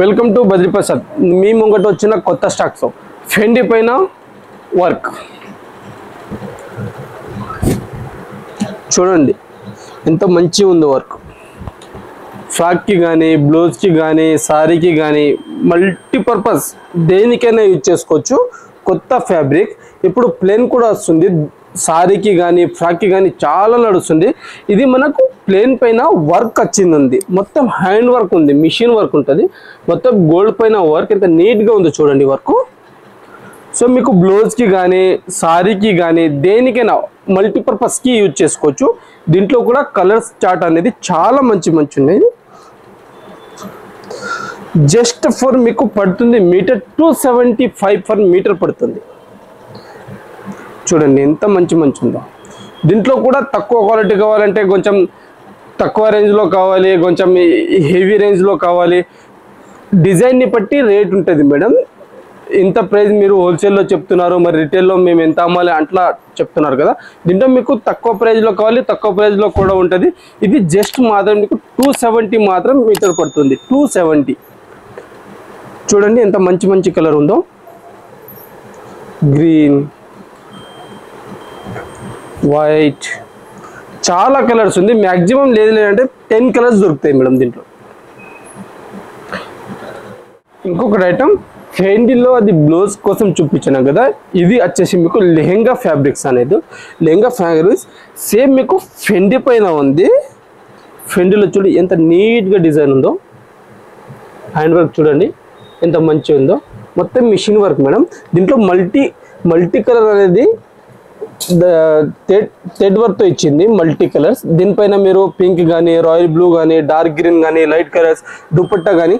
Welcome to Badri Prasad. మీ ముంగట వచ్చిన కొత్త స్టాక్స్ ఫెండి పైన వర్క్ చూడండి, ఎంత మంచి ఉంది వర్క్. ఫ్రాక్కి కానీ, బ్లౌజ్కి కానీ, సారీకి కానీ మల్టీపర్పస్ దేనికైనా యూజ్ చేసుకోవచ్చు. కొత్త ఫ్యాబ్రిక్ ఇప్పుడు ప్లేన్ కూడా వస్తుంది. సారీకి కానీ ఫ్రాక్కి కానీ చాలా నడుస్తుంది. ఇది మనకు ప్లేన్ పైన వర్క్ వచ్చింది. మొత్తం హ్యాండ్ వర్క్ ఉంది, మిషన్ వర్క్ ఉంటుంది. మొత్తం గోల్డ్ పైన వర్క్ ఎంత నీట్గా ఉందో చూడండి వర్క్. సో మీకు బ్లౌజ్కి కానీ సారీకి కానీ దేనికైనా మల్టీపర్పస్కి యూజ్ చేసుకోవచ్చు. దీంట్లో కూడా కలర్స్ చార్ట్ అనేది చాలా మంచి ఉన్నాయి. జస్ట్ ఫర్ మీకు పడుతుంది మీటర్ 275 ఫర్ మీటర్ పడుతుంది. చూడండి ఎంత మంచి ఉందో. దీంట్లో కూడా తక్కువ క్వాలిటీ కావాలంటే కొంచెం తక్కువ రేంజ్లో కావాలి, కొంచెం హెవీ రేంజ్లో కావాలి. డిజైన్ని బట్టి రేట్ ఉంటుంది మేడం. ఇంత ప్రైస్ మీరు హోల్సేల్లో చెప్తున్నారు, మరి రిటైల్లో మేము ఎంత అమ్మాలి అట్లా చెప్తున్నారు కదా. దీంట్లో మీకు తక్కువ ప్రైస్లో కావాలి, తక్కువ ప్రైస్లో కూడా ఉంటుంది. ఇది జస్ట్ మాత్రం మీకు 270 మాత్రం మీటర్ పడుతుంది. 270. చూడండి ఎంత మంచి కలర్ ఉందో. గ్రీన్, వైట్, చాలా కలర్స్ ఉంది. మ్యాక్సిమం లేదంటే 10 కలర్స్ దొరుకుతాయి మేడం దీంట్లో. ఇంకొకటి ఐటమ్ ఫెండిలో అది బ్లౌజ్ కోసం చూపించాను కదా, ఇది వచ్చేసి మీకు లెహెంగా ఫ్యాబ్రిక్స్ అనేది. లెహెంగా ఫ్యాబ్రిక్స్ సేమ్ మీకు ఫెండి పైన ఉంది. ఫెండిలో చూడండి ఎంత నీట్గా డిజైన్ ఉందో. హ్యాండ్ వర్క్ చూడండి ఎంత మంచి ఉందో. మొత్తం మిషన్ వర్క్ మేడం. దీంట్లో మల్టీ కలర్ అనేది థ్రెడ్ వర్క్ తో ఇచ్చింది. మల్టీ కలర్స్ దీనిపైన మీరు పింక్ కానీ, రాయల్ బ్లూ కానీ, డార్క్ గ్రీన్ కానీ, లైట్ కలర్స్, దుపట్టా కానీ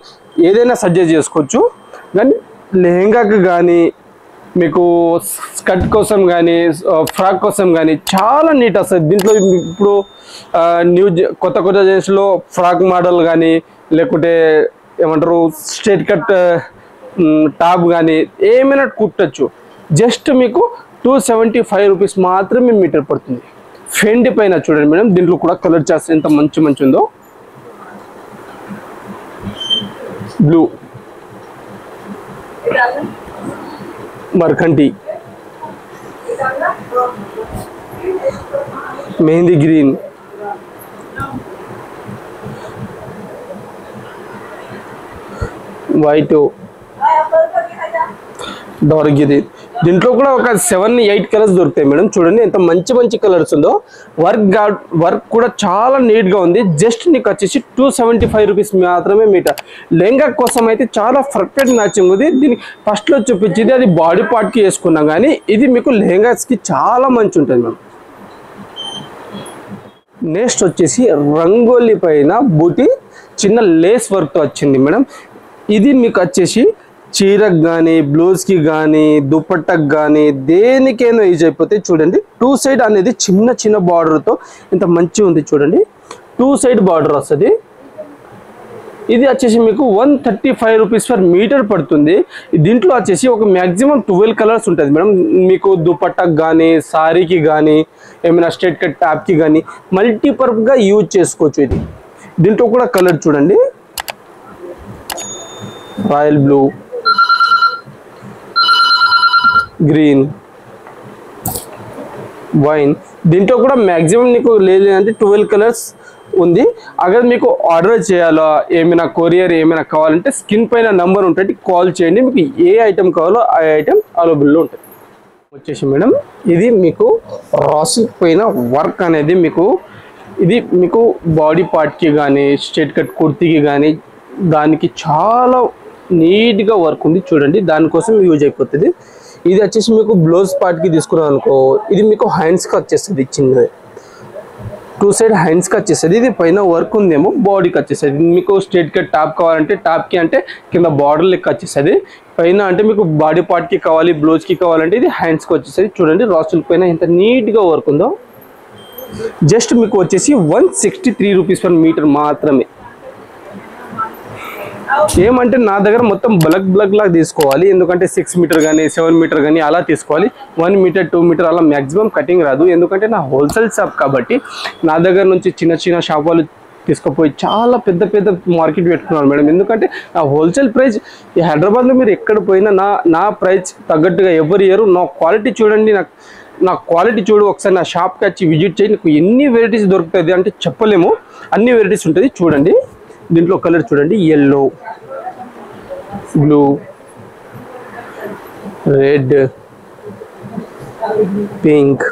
ఏదైనా సజెస్ట్ చేసుకోవచ్చు. కానీ లెహెంగాకి కానీ, మీకు స్కర్ట్ కోసం కానీ, ఫ్రాక్ కోసం కానీ చాలా నీట్ వస్తుంది. దీంట్లో ఇప్పుడు కొత్త జెన్స్లో ఫ్రాక్ మోడల్ కానీ, లేకుంటే ఏమంటారు స్ట్రైట్ కట్ టాప్ కానీ ఏమైనా కుట్టచ్చు. జస్ట్ మీకు 275 రూపీస్ మాత్రమే మీటర్ పడుతుంది. ఫెండి పైన చూడండి మేడం. దీంట్లో కూడా కలర్ చార్ట్స్ ఎంత మంచి ఉందో. బ్లూ, మర్కంటి, mehendi green, white, dark green. దీంట్లో కూడా ఒక 7-8 కలర్స్ దొరుకుతాయి మేడం. చూడండి ఎంత మంచి కలర్స్ ఉందో. వర్క్ కూడా చాలా నీట్గా ఉంది. జస్ట్ నీకు వచ్చేసి 275 రూపీస్ మాత్రమే మీటర్. లెహంగా కోసం అయితే చాలా పర్ఫెక్ట్ మ్యాచింగ్ ఉంది. దీనికి ఫస్ట్లో చూపించింది అది బాడీ పార్ట్కి వేసుకున్నాం, కానీ ఇది మీకు లెహంగాస్కి చాలా మంచి ఉంటుంది మేడం. నెక్స్ట్ వచ్చేసి రంగోలీ పైన బూటీ చిన్న లేస్ వర్క్తో వచ్చింది మేడం. ఇది మీకు వచ్చేసి చీరకు కానీ, బ్లౌజ్కి కానీ, దుపట్టకు కానీ దేనికైనా యూజ్ అయిపోతే. చూడండి 2 సైడ్ అనేది చిన్న బార్డర్తో ఎంత మంచి ఉంది. చూడండి 2 సైడ్ బార్డర్ వస్తుంది. ఇది వచ్చేసి మీకు 135 రూపీస్ పర్ మీటర్ పడుతుంది. దీంట్లో వచ్చేసి ఒక మ్యాక్సిమం 12 కలర్స్ ఉంటుంది మేడం. మీకు దుపట్టకు కానీ, సారీకి కానీ, ఏమైనా స్ట్రైట్ కట్ టాప్కి కానీ మల్టీపర్పస్గా యూజ్ చేసుకోవచ్చు. ఇది దీంట్లో కూడా కలర్ చూడండి, రాయల్ బ్లూ, గ్రీన్, వైన్. దీంట్లో కూడా మ్యాక్సిమం నీకు లేదంటే 12 కలర్స్ ఉంది. అగర్ మీకు ఆర్డర్ చేయాలో, ఏమైనా కొరియర్ ఏమైనా కావాలంటే స్క్రీన్ పైన నంబర్ ఉంటుంది, కాల్ చేయండి. మీకు ఏ ఐటెం కావాలో ఆ ఐటెం అవైలబుల్లో ఉంటుంది. వచ్చేసి మేడం ఇది మీకు రాసిల్ పైన వర్క్ అనేది ఇది మీకు బాడీ పార్ట్కి కానీ, స్ట్రైట్ కట్ కుర్తీకి కానీ దానికి చాలా నీట్గా వర్క్ ఉంది. చూడండి దానికోసం యూజ్ అయిపోతుంది. ఇది వచ్చేసి మీకు బ్లౌజ్ పార్ట్కి తీసుకున్నాం అనుకో, ఇది మీకు హ్యాండ్స్కి వచ్చేస్తుంది. చిన్నది 2 సైడ్ హ్యాండ్స్కి వచ్చేస్తుంది. ఇది పైన వర్క్ ఉందేమో బాడీకి వచ్చేస్తుంది. మీకు స్ట్రైట్ కట్ టాప్ కావాలంటే టాప్కి అంటే కింద బార్డర్ లెక్క వచ్చేస్తుంది. పైన అంటే మీకు బాడీ పార్ట్కి కావాలి, బ్లౌజ్కి కావాలంటే ఇది హ్యాండ్స్కి వచ్చేస్తుంది. చూడండి రాసుల పైన ఎంత నీట్గా వర్క్ ఉందో. జస్ట్ మీకు వచ్చేసి 163 రూపీస్ పర్ మీటర్ మాత్రమే. ఏమంటే నా దగ్గర మొత్తం బ్లగ్ లాగా తీసుకోవాలి. ఎందుకంటే 6 మీటర్ కానీ 7 మీటర్ కానీ అలా తీసుకోవాలి. 1 మీటర్ 2 మీటర్ అలా మ్యాక్సిమం కటింగ్ రాదు. ఎందుకంటే నా హోల్సేల్ షాప్ కాబట్టి నా దగ్గర నుంచి చిన్న షాప్ వాళ్ళు తీసుకుపోయి చాలా పెద్ద పెద్ద మార్కెట్ పెట్టుకున్నారు మేడం. ఎందుకంటే నా హోల్సేల్ ప్రైస్ ఈ హైదరాబాద్లో మీరు ఎక్కడ పోయినా నా ప్రైస్ తగ్గట్టుగా ఎవరు ఇయ్యరు. నా క్వాలిటీ చూడండి, నా క్వాలిటీ చూడు, ఒకసారి నా షాప్కి వచ్చి విజిట్ చేయి, నీకు ఎన్ని వెరైటీస్ దొరుకుతుంది అంటే చెప్పలేము, అన్ని వెరైటీస్ ఉంటుంది. చూడండి దీంట్లో కలర్ చూడండి, yellow, blue, red, pink,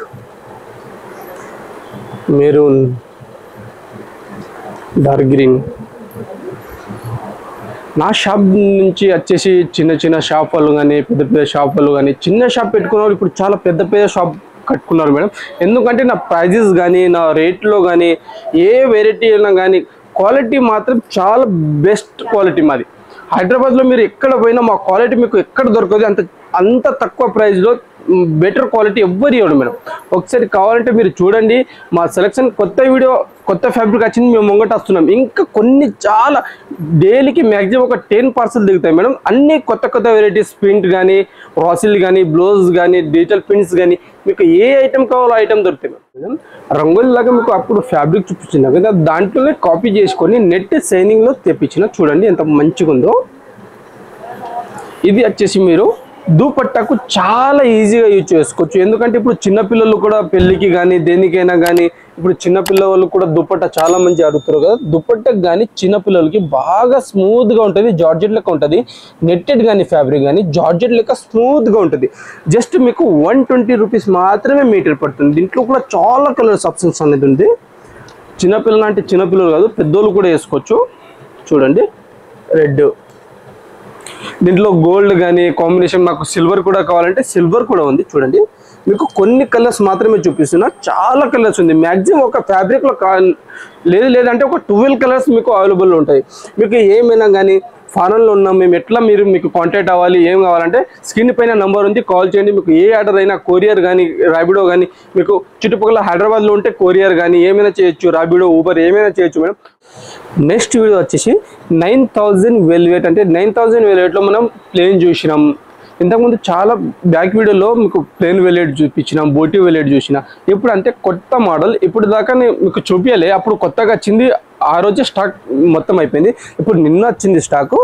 maroon, dark green. నా షాప్ నుంచి వచ్చేసి చిన్న చిన్న షాప్ వాళ్ళు కానీ పెద్ద పెద్ద షాప్ వాళ్ళు కానీ, చిన్న షాప్ పెట్టుకున్న వాళ్ళు ఇప్పుడు చాలా పెద్ద పెద్ద షాప్ కట్టుకున్నారు మేడం. ఎందుకంటే నా ప్రైజెస్ కానీ నా రేట్లో కానీ ఏ వెరైటీ అయినా కానీ క్వాలిటీ మాత్రం చాలా బెస్ట్ క్వాలిటీ మాది. హైదరాబాద్లో మీరు ఎక్కడ పోయినా మా క్వాలిటీ మీకు ఎక్కడ దొరకదు. అంత తక్కువ ప్రైస్లో బెటర్ క్వాలిటీ ఎవ్వరు ఇవ్వడం మేడం. ఒకసారి కావాలంటే మీరు చూడండి మా సెలెక్షన్. కొత్త ఫ్యాబ్రిక్ వచ్చింది, మేము ముంగట వస్తున్నాం. ఇంకా కొన్ని చాలా డైలీకి మ్యాక్సిమం ఒక 10 పార్సల్ దిగుతాయి మేడం. అన్ని కొత్త వెరైటీస్, ప్రింట్ కానీ, రాసిల్ కానీ, బ్లౌజ్ కానీ, డిజిటల్ ప్రింట్స్ కానీ, మీకు ఏ ఐటమ్ కావాలో ఐటమ్ దొరుకుతాయి మేడం. రంగోలీ లాగా మీకు అప్పుడు ఫ్యాబ్రిక్ చూపించిన కదా, దాంట్లోనే కాపీ చేసుకొని నెట్ షైనింగ్లో తెప్పించిన. చూడండి ఎంత మంచిగా ఉందో. ఇది వచ్చేసి మీరు దుపట్టాకు చాలా ఈజీగా యూజ్ చేసుకోవచ్చు. ఎందుకంటే ఇప్పుడు చిన్నపిల్లలు కూడా పెళ్ళికి కానీ దేనికైనా కానీ ఇప్పుడు చిన్నపిల్లలు కూడా దుపట్టా చాలా మంది అడుగుతారు కదా. దుపట్టాకు కానీ చిన్నపిల్లలకి బాగా స్మూత్గా ఉంటుంది, జార్జెట్ లెక్క ఉంటుంది. నెట్టెడ్ కానీ ఫ్యాబ్రిక్ కానీ జార్జెట్ లెక్క స్మూత్గా ఉంటుంది. జస్ట్ మీకు 120 రూపీస్ మాత్రమే మీటర్ పడుతుంది. దీంట్లో కూడా చాలా కలర్స్ ఆప్షన్స్ అనేది ఉంది. చిన్నపిల్లలు అంటే చిన్నపిల్లలు కాదు, పెద్దోళ్ళు కూడా వేసుకోవచ్చు. చూడండి రెడ్, దీంట్లో గోల్డ్ కానీ కాంబినేషన్, నాకు సిల్వర్ కూడా కావాలంటే సిల్వర్ కూడా ఉంది. చూడండి మీకు కొన్ని కలర్స్ మాత్రమే చూపిస్తున్నా, చాలా కలర్స్ ఉంది. మ్యాక్సిమం ఒక ఫ్యాబ్రిక్లో లేదంటే ఒక 12 కలర్స్ మీకు అవైలబుల్ ఉంటాయి. మీకు ఏమైనా కానీ ఫారెన్లో ఉన్నాం మేము, ఎట్లా మీకు కాంటాక్ట్ అవ్వాలి, ఏం కావాలంటే స్క్రీన్ పైన నంబర్ ఉంది, కాల్ చేయండి. మీకు ఏ ఆర్డర్ అయినా కొరియర్ కానీ ర్యాపిడో కానీ, మీకు చుట్టుపక్కల హైదరాబాద్లో ఉంటే కొరియర్ కానీ ఏమైనా చేయొచ్చు, ర్యాపిడో, ఊబర్ ఏమైనా చేయొచ్చు మేడం. నెక్స్ట్ వీడియో వచ్చేసి 9000 వెల్వెట్. అంటే 9000 వెల్వెట్లో మనం ప్లేన్ చూసినాం. ఇంతకుముందు చాలా బ్యాక్ వీడియోలో మీకు ప్లేన్ వెల్వెట్ చూపించినాం, బోటీ వెల్వెట్ చూసిన. ఇప్పుడు అంటే కొత్త మోడల్, ఇప్పుడు దాకా మీకు చూపించలే, అప్పుడు కొత్తగా వచ్చింది. ఆ రోజే స్టాక్ మొత్తం అయిపోయింది. ఇప్పుడు నిన్న వచ్చింది స్టాకు,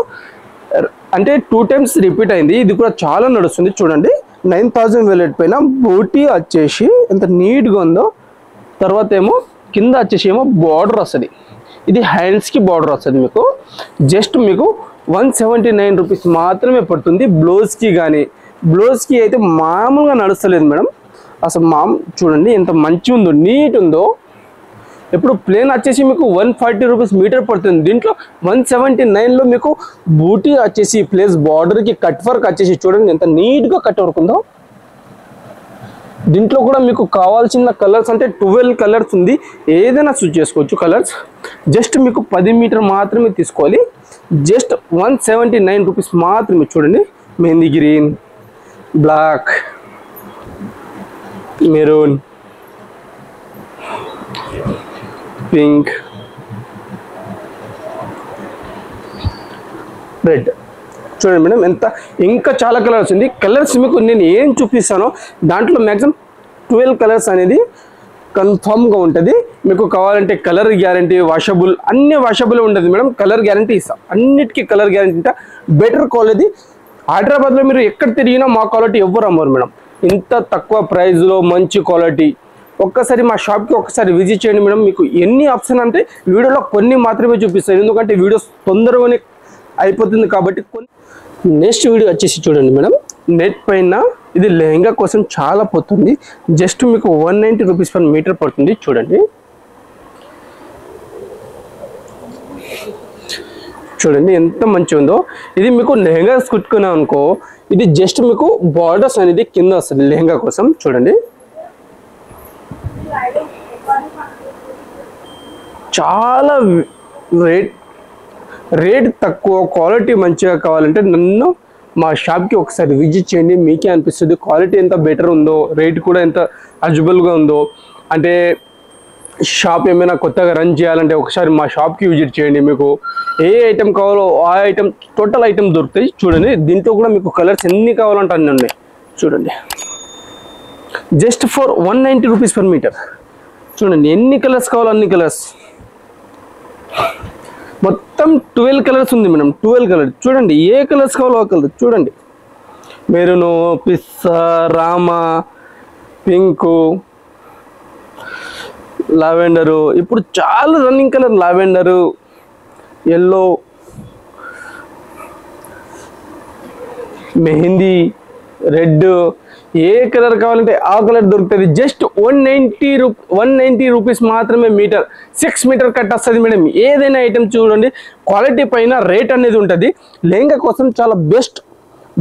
అంటే 2 టైమ్స్ రిపీట్ అయింది. ఇది కూడా చాలా నడుస్తుంది. చూడండి 9000 వెల్వెట్ పైన బోటీ వచ్చేసి ఎంత నీట్గా ఉందో. తర్వాత ఏమో కింద వచ్చేసి ఏమో బార్డర్ వస్తుంది. ఇది హ్యాండ్స్కి బార్డర్ వస్తుంది. మీకు జస్ట్ మీకు 179 రూపీస్ మాత్రమే పడుతుంది. బ్లౌజ్కి అయితే మామూలుగా నడుస్తలేదు మేడం. అసలు చూడండి ఎంత మంచిగా ఉందో, నీట్ ఉందో. ఇప్పుడు ప్లేన్ వచ్చేసి మీకు 140 రూపీస్ మీటర్ పడుతుంది. దీంట్లో 179లో మీకు బూటీ వచ్చేసి ప్లస్ బార్డర్కి కట్ వర్క్ వచ్చేసి చూడండి ఎంత నీట్గా కట్ వర్క్ ఉందో. దీంట్లో కూడా మీకు కావాల్సిన కలర్స్ అంటే 12 కలర్స్ ఉంది, ఏదైనా చూస్ చేసుకోవచ్చు కలర్స్. జస్ట్ మీకు 10 మీటర్ మాత్రమే తీసుకోవాలి. జస్ట్ 179 రూపీస్ మాత్రమే. చూడండి mehndi green, black, maroon, pink, red. చూడండి మేడం ఎంత, ఇంకా చాలా కలర్స్ ఉంది. కలర్స్ మీకు నేను ఏం చూపిస్తానో దాంట్లో మ్యాక్సిమం 12 కలర్స్ అనేది కన్ఫామ్గా ఉంటుంది. మీకు కావాలంటే కలర్ గ్యారంటీ, వాషబుల్, అన్ని వాషబుల్ ఉంటుంది మేడం. కలర్ గ్యారంటీ ఇస్తాం, అన్నిటికీ కలర్ గ్యారంటీ ఉంటా. Better quality. హైదరాబాద్లో మీరు ఎక్కడ తిరిగినా మా క్వాలిటీ ఎవ్వరు అమ్మరు మేడం. ఇంత తక్కువ ప్రైస్లో మంచి క్వాలిటీ. ఒక్కసారి మా షాప్కి ఒకసారి విజిట్ చేయండి మేడం. మీకు ఎన్ని ఆప్షన్ అంటే వీడియోలో కొన్ని మాత్రమే చూపిస్తాను, ఎందుకంటే వీడియోస్ తొందరగానే అయిపోతుంది కాబట్టి. నెక్స్ట్ వీడియో వచ్చేసి చూడండి మేడం, నెట్ పైన ఇది లెహంగా కోసం చాలా పోతుంది. జస్ట్ మీకు 190 రూపీస్ పర్ మీటర్ పడుతుంది. చూడండి ఎంత మంచిగా ఉందో. ఇది మీకు లెహంగా కుట్టుకున్నాం అనుకో, ఇది జస్ట్ మీకు బార్డర్స్ అనేది కింద వస్తుంది లెహంగా కోసం. చూడండి చాలా రేట్ తక్కువ, క్వాలిటీ మంచిగా కావాలంటే నన్ను మా షాప్కి ఒకసారి విజిట్ చేయండి. మీకే అనిపిస్తుంది క్వాలిటీ ఎంత బెటర్ ఉందో, రేట్ కూడా ఎంత అజబుల్గా ఉందో. అంటే షాప్ ఏమైనా కొత్తగా రన్ చేయాలంటే ఒకసారి మా షాప్కి విజిట్ చేయండి. మీకు ఏ ఐటెం కావాలో ఆ ఐటెం, టోటల్ ఐటెం దొరుకుతాయి. చూడండి దీంట్లో కూడా మీకు కలర్స్ ఎన్ని కావాలంటే అన్నీ ఉన్నాయి. చూడండి just for 190 rupees per metre. చూడండి ఎన్ని కలర్స్ కావాలో అన్ని కలర్స్. మొత్తం 12 కలర్స్ ఉంది మేడం. 12 కలర్ చూడండి, ఏ కలర్స్ కావాలో ఆ కలర్ చూడండి. మెరూను, పిస్తా, రామా, పింకు, లావెండరు, ఇప్పుడు చాలా running colour lavender, yellow, mehendi, red, ఏ కలర్ కావాలంటే ఆ కలర్ దొరుకుతుంది. జస్ట్ 190 రూపీస్ మాత్రమే మీటర్. 6 మీటర్ కట్ వస్తుంది మేడం. ఏదైనా ఐటమ్ చూడండి, క్వాలిటీ పైన రేట్ అనేది ఉంటుంది. లెహంగా కోసం చాలా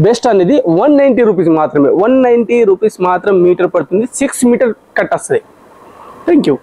బెస్ట్ అనేది 190 రూపీస్ మాత్రమే. 190 రూపీస్ మాత్రం మీటర్ పడుతుంది. 6 మీటర్ కట్ వస్తుంది. Thank you.